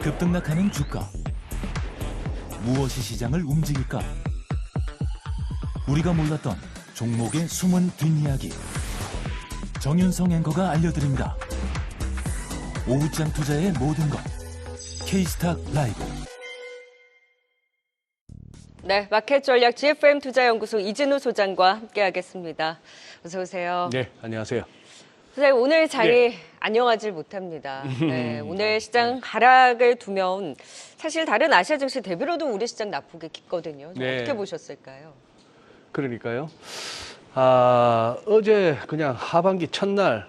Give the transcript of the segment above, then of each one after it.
급등락하는 주가. 무엇이 시장을 움직일까? 우리가 몰랐던 종목의 숨은 뒷이야기. 정윤성 앵커가 알려드립니다. 오후장 투자의 모든 것. K스탁 라이브. 네, 마켓 전략 GFM 투자연구소 이진우 소장과 함께하겠습니다. 어서 오세요. 네, 안녕하세요. 선생님, 오늘 자리 네. 안녕하질 못합니다. 네, 오늘 시장 하락을 두면 사실 다른 아시아 증시 대비로도 우리 시장 나쁘게 깊거든요. 네. 어떻게 보셨을까요? 그러니까요. 어제 그냥 하반기 첫날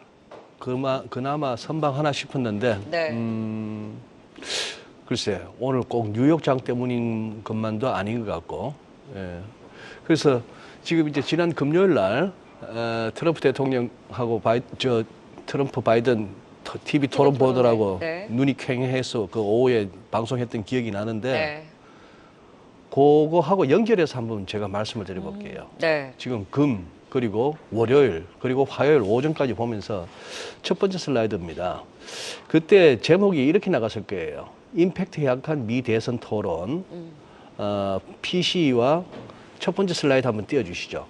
그나마 선방하나 싶었는데, 네. 글쎄 오늘 꼭 뉴욕장 때문인 것만도 아닌 것 같고, 예. 그래서 지금 이제 지난 금요일 날 트럼프 대통령하고 트럼프 바이든 TV 토론 보더라고 네. 눈이 퀭해서 그 오후에 방송했던 기억이 나는데, 네. 그거하고 연결해서 한번 제가 말씀을 드려볼게요. 네. 지금 금, 그리고 월요일, 그리고 화요일 오전까지 보면서 첫 번째 슬라이드입니다. 그때 제목이 이렇게 나갔을 거예요. 임팩트 약한 미 대선 토론. PC와 첫 번째 슬라이드 한번 띄워주시죠.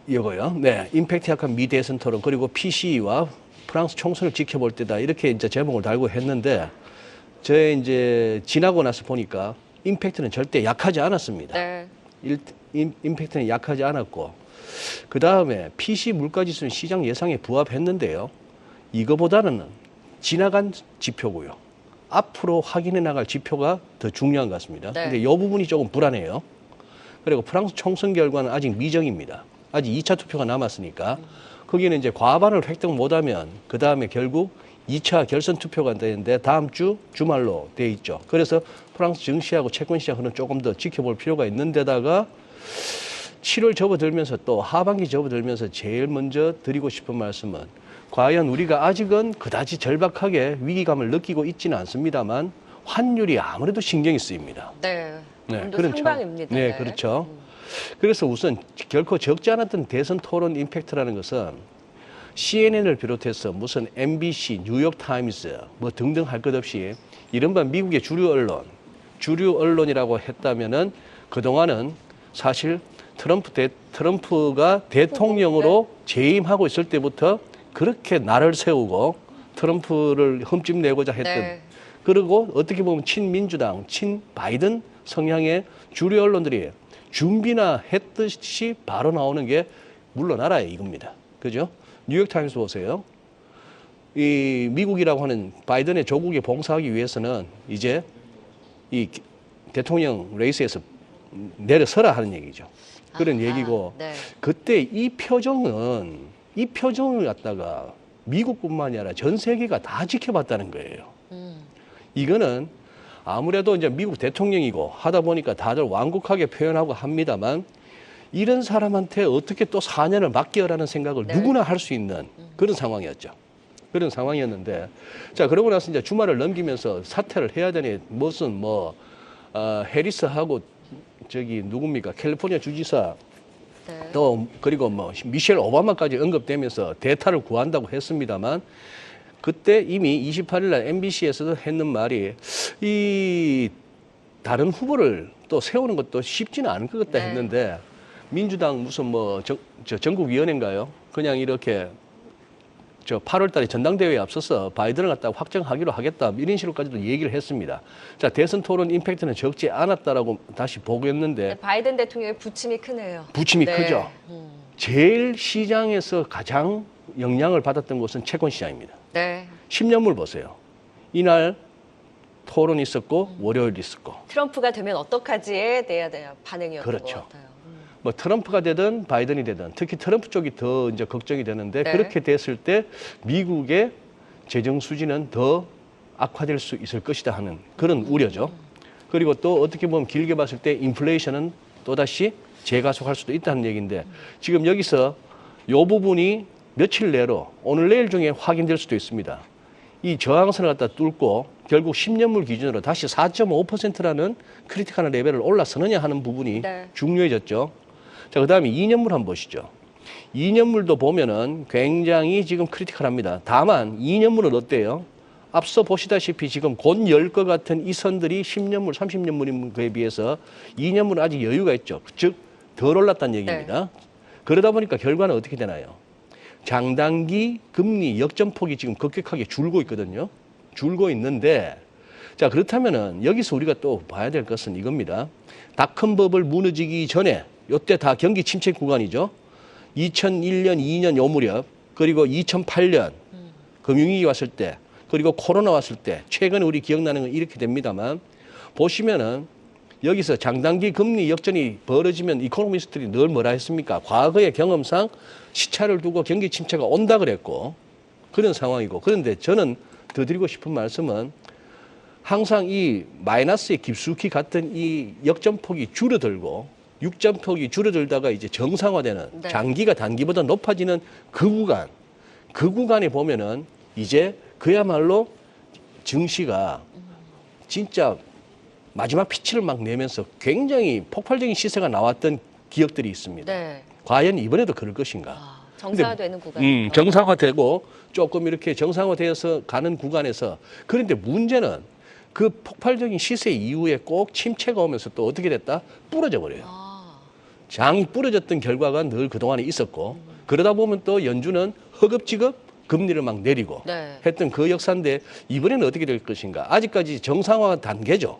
이거요. 네, 임팩트 약한 미 대선 토론, 그리고 PC와 프랑스 총선을 지켜볼 때다. 이렇게 이제 제목을 달고 했는데, 제 이제 지나고 나서 보니까 임팩트는 절대 약하지 않았습니다. 네. 임팩트는 약하지 않았고, 그 다음에 PC 물가지수는 시장 예상에 부합했는데요. 이거보다는 지나간 지표고요. 앞으로 확인해 나갈 지표가 더 중요한 것 같습니다. 네. 근데 이 부분이 조금 불안해요. 그리고 프랑스 총선 결과는 아직 미정입니다. 아직 2차 투표가 남았으니까 거기는 이제 과반을 획득 못하면 그 다음에 결국 2차 결선 투표가 되는데 다음 주 주말로 돼 있죠. 그래서 프랑스 증시하고 채권 시장은 조금 더 지켜볼 필요가 있는데다가 7월 접어들면서 또 하반기 접어들면서 제일 먼저 드리고 싶은 말씀은, 과연 우리가 아직은 그다지 절박하게 위기감을 느끼고 있지는 않습니다만 환율이 아무래도 신경이 쓰입니다. 네. 오늘도 그렇죠. 상방입니다. 네, 그렇죠. 그래서 우선 결코 적지 않았던 대선 토론 임팩트라는 것은 CNN을 비롯해서 무슨 MBC, 뉴욕타임스 뭐 등등 할 것 없이 이른바 미국의 주류 언론이라고 했다면은 그동안은 사실 트럼프가 대통령으로 재임하고 있을 때부터 그렇게 날을 세우고 트럼프를 흠집내고자 했던, 네. 그리고 어떻게 보면 친민주당, 친바이든 성향의 주류 언론들이 준비나 했듯이 바로 나오는 게 물러나라요, 이겁니다. 그죠? 뉴욕타임스 보세요. 이 미국이라고 하는 바이든의 조국에 봉사하기 위해서는 이제 이 대통령 레이스에서 내려서라 하는 얘기죠. 그런 얘기고, 네. 그때 이 표정을 갖다가 미국뿐만이 아니라 전 세계가 다 지켜봤다는 거예요. 이거는 아무래도 이제 미국 대통령이고 하다 보니까 다들 완곡하게 표현하고 합니다만, 이런 사람한테 어떻게 또 4년을 맡겨라는 생각을 네. 누구나 할 수 있는 그런 상황이었죠. 그런 상황이었는데, 자, 그러고 나서 이제 주말을 넘기면서 사퇴를 해야 되니 무슨 해리스하고 저기 누굽니까? 캘리포니아 주지사 네. 또 그리고 미셸 오바마까지 언급되면서 대타를 구한다고 했습니다만, 그때 이미 28일 날 MBC에서도 했는 말이, 이 다른 후보를 또 세우는 것도 쉽지는 않을 것 같다 네. 했는데, 민주당 무슨 전국위원회인가요? 그냥 이렇게 8월 달에 전당대회에 앞서서 바이든을 갖다가 확정하기로 하겠다, 이런 식으로까지도 얘기를 했습니다. 자, 대선 토론 임팩트는 적지 않았다라고 다시 보고했는데, 네, 바이든 대통령의 부침이 크네요. 부침이 네. 크죠. 제일 시장에서 가장 영향을 받았던 곳은 채권 시장입니다. 네. 10년물 보세요. 이날 토론 있었고 월요일 있었고. 트럼프가 되면 어떡하지에 대한 반응이었던 그렇죠. 것 같아요. 뭐 트럼프가 되든 바이든이 되든 특히 트럼프 쪽이 더 이제 걱정이 되는데, 네. 그렇게 됐을 때 미국의 재정 수지는 더 악화될 수 있을 것이다 하는 그런 우려죠. 그리고 또 어떻게 보면 길게 봤을 때 인플레이션은 또다시 재가속할 수도 있다는 얘기인데, 지금 여기서 이 부분이 며칠 내로 오늘 내일 중에 확인될 수도 있습니다. 이 저항선을 갖다 뚫고 결국 10년물 기준으로 다시 4.5%라는 크리티컬한 레벨을 올라서느냐 하는 부분이 네. 중요해졌죠. 자, 그 다음에 2년물 한번 보시죠. 2년물도 보면은 굉장히 지금 크리티컬합니다. 다만 2년물은 어때요? 앞서 보시다시피 지금 곧 열 것 같은 이 선들이 10년물, 30년물인 거에 비해서 2년물은 아직 여유가 있죠. 즉, 덜 올랐다는 얘기입니다. 그러다 보니까 결과는 어떻게 되나요? 장단기 금리 역전폭이 지금 급격하게 줄고 있거든요. 줄고 있는데, 자, 그렇다면은 여기서 우리가 또 봐야 될 것은 이겁니다. 닷컴 버블 무너지기 전에, 요때 다 경기 침체 구간이죠. 2001년, 2년 요 무렵, 그리고 2008년 금융위기 왔을 때, 그리고 코로나 왔을 때, 최근에 우리 기억나는 건 이렇게 됩니다만, 보시면은 여기서 장단기 금리 역전이 벌어지면 이코노미스트들이 늘 뭐라 했습니까? 과거의 경험상 시차를 두고 경기 침체가 온다 그랬고, 그런 상황이고. 그런데 저는 더 드리고 싶은 말씀은 항상 이 마이너스에 깊숙이 갔던 이 역전폭이 줄어들고 육전폭이 줄어들다가 이제 정상화되는 장기가 단기보다 높아지는 그 구간에 보면은 이제 그야말로 증시가 진짜 마지막 피치를 막 내면서 굉장히 폭발적인 시세가 나왔던 기억들이 있습니다. 네. 과연 이번에도 그럴 것인가? 정상화되는 구간. 정상화되고 조금 이렇게 정상화되어서 가는 구간에서 그런데 문제는 그 폭발적인 시세 이후에 꼭 침체가 오면서 또 어떻게 됐다? 부러져 버려요. 장이 부러졌던 결과가 늘 그동안에 있었고 그러다 보면 또 연준은 허겁지겁 금리를 막 내리고 했던 그 역사인데 이번에는 어떻게 될 것인가? 아직까지 정상화 단계죠.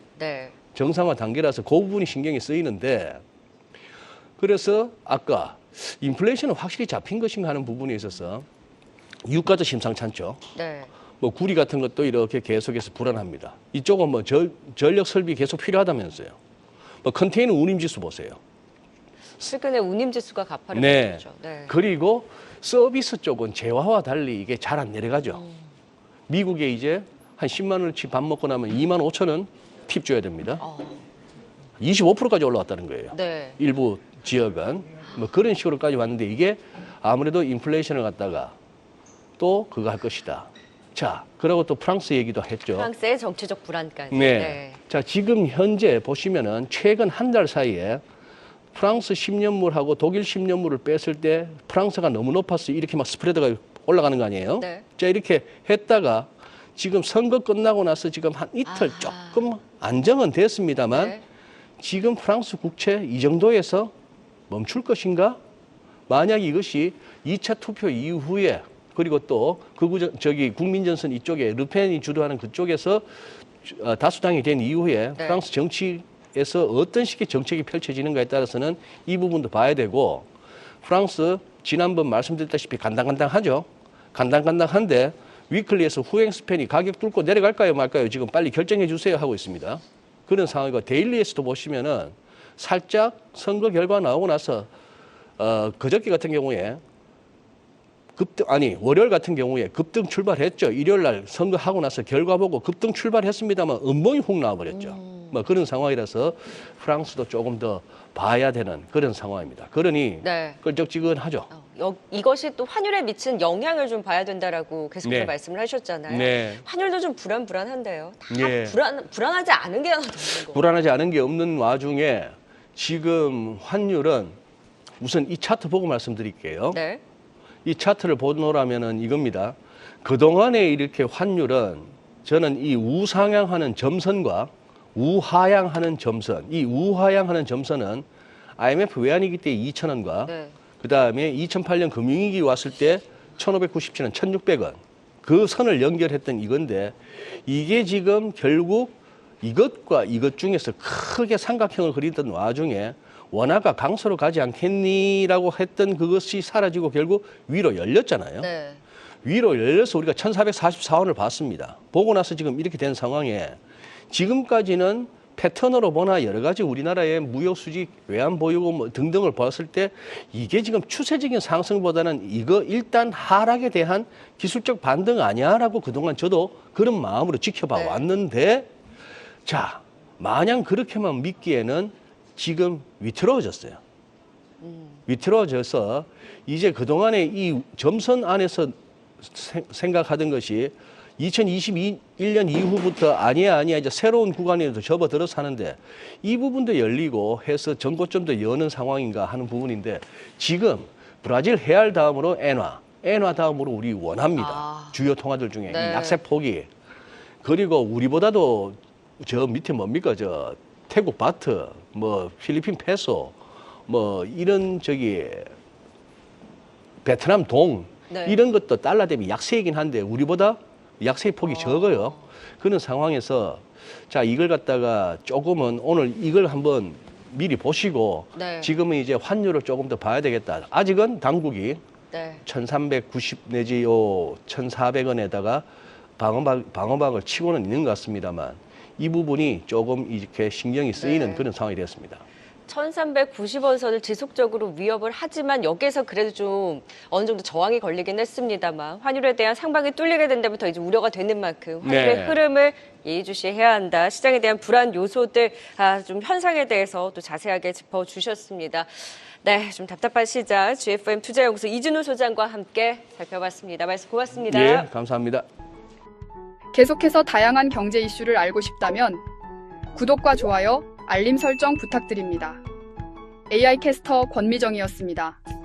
정상화 단계라서 그 부분이 신경이 쓰이는데 그래서 아까 인플레이션은 확실히 잡힌 것인가 하는 부분에 있어서 유가도 심상찮죠. 뭐 구리 같은 것도 이렇게 계속해서 불안합니다. 이쪽은 뭐 전력 설비 계속 필요하다면서요. 뭐 컨테이너 운임지수 보세요. 최근에 운임지수가 가파르게 오르죠. 그리고 서비스 쪽은 재화와 달리 이게 잘 안 내려가죠. 미국에 이제 한 10만 원어치 밥 먹고 나면 2만 5천 원 팁 줘야 됩니다. 25%까지 올라왔다는 거예요. 일부 지역은. 뭐 그런 식으로까지 왔는데 이게 아무래도 인플레이션을 갖다가 또 그거 할 것이다. 자, 그리고 또 프랑스 얘기도 했죠. 프랑스의 정치적 불안까지. 자, 지금 현재 보시면은 최근 한 달 사이에 프랑스 10년물하고 독일 10년물을 뺐을 때 프랑스가 너무 높아서 이렇게 막 스프레드가 올라가는 거 아니에요? 자, 이렇게 했다가 지금 선거 끝나고 나서 지금 한 이틀 조금 안정은 됐습니다만 지금 프랑스 국채 이 정도에서 멈출 것인가? 만약 이것이 2차 투표 이후에 그리고 또 국민전선 이쪽에 르펜이 주도하는 그쪽에서 다수당이 된 이후에 프랑스 정치에서 어떤 식의 정책이 펼쳐지는가에 따라서는 이 부분도 봐야 되고 프랑스 지난번 말씀드렸다시피 간당간당하죠. 간당간당한데 위클리에서 후행 스팬이 가격 뚫고 내려갈까요 말까요 지금 빨리 결정해 주세요 하고 있습니다. 그런 상황이고 데일리에서도 보시면은 살짝 선거 결과 나오고 나서 그저께 같은 경우에 월요일 같은 경우에 급등 출발했죠. 일요일 날 선거하고 나서 결과 보고 급등 출발했습니다만 음봉이 훅 나와버렸죠. 뭐 그런 상황이라서 프랑스도 조금 더 봐야 되는 그런 상황입니다. 그러니 끌적지근하죠. 이것이 또 환율에 미친 영향을 좀 봐야 된다라고 계속해서 말씀을 하셨잖아요. 환율도 좀 불안한데요. 다 불안하지 않은 게 하나 더 있는 거. 불안하지 않은 게 없는 와중에 지금 환율은 우선 이 차트 보고 말씀드릴게요. 이 차트를 보노라면은 이겁니다. 그동안에 이렇게 환율은 저는 이 우상향하는 점선과 우하향하는 점선, 이 우하향하는 점선은 IMF 외환위기 때 2,000원과 그다음에 2008년 금융위기 왔을 때 1,597원, 1,600원 그 선을 연결했던 이건데 이게 지금 결국 이것과 이것 중에서 크게 삼각형을 그리던 와중에 원화가 강세로 가지 않겠니라고 했던 그것이 사라지고 결국 위로 열렸잖아요. 위로 열려서 우리가 1,444원을 봤습니다. 보고 나서 지금 이렇게 된 상황에 지금까지는 패턴으로 보나 여러 가지 우리나라의 무역 수지, 외환 보유고 뭐 등등을 봤을 때 이게 지금 추세적인 상승보다는 이거 일단 하락에 대한 기술적 반등 아니야라고 그동안 저도 그런 마음으로 지켜봐 왔는데 자, 마냥 그렇게만 믿기에는 지금 위태로워졌어요. 위태로워져서 이제 그동안에 이 점선 안에서 생각하던 것이 2021년 이후부터 아니야 이제 새로운 구간에도 접어들어서 하는데 이 부분도 열리고 해서 전고점도 여는 상황인가 하는 부분인데 지금 브라질 헤알 다음으로 엔화 다음으로 우리 원화입니다. 주요 통화들 중에 이 약세 폭이 그리고 우리보다도 저 밑에 뭡니까? 저 태국 바트, 뭐 필리핀 페소, 뭐 이런 저기 베트남 동 네. 이런 것도 달러 대비 약세이긴 한데 우리보다 약세의 폭이 적어요. 그런 상황에서 자 이걸 갖다가 조금은 오늘 이걸 한번 미리 보시고 네. 지금은 이제 환율을 조금 더 봐야 되겠다. 아직은 당국이 네. 1390 내지 1400원에다가 방어막을 치고는 있는 것 같습니다만 이 부분이 조금 이렇게 신경이 쓰이는 네. 그런 상황이 되었습니다. 1390원 선을 지속적으로 위협을 하지만 여기에서 그래도 좀 어느 정도 저항이 걸리긴 했습니다만 환율에 대한 상방이 뚫리게 된다부터 이제 우려가 되는 만큼 환율의 네. 흐름을 예의주시해야 한다. 시장에 대한 불안 요소들 좀 현상에 대해서 또 자세하게 짚어주셨습니다. 네, 좀 답답한 시장 GFM 투자연구소 이준우 소장과 함께 살펴봤습니다. 말씀 고맙습니다. 예, 감사합니다. 계속해서 다양한 경제 이슈를 알고 싶다면 구독과 좋아요, 알림 설정 부탁드립니다. AI 캐스터 권미정이었습니다.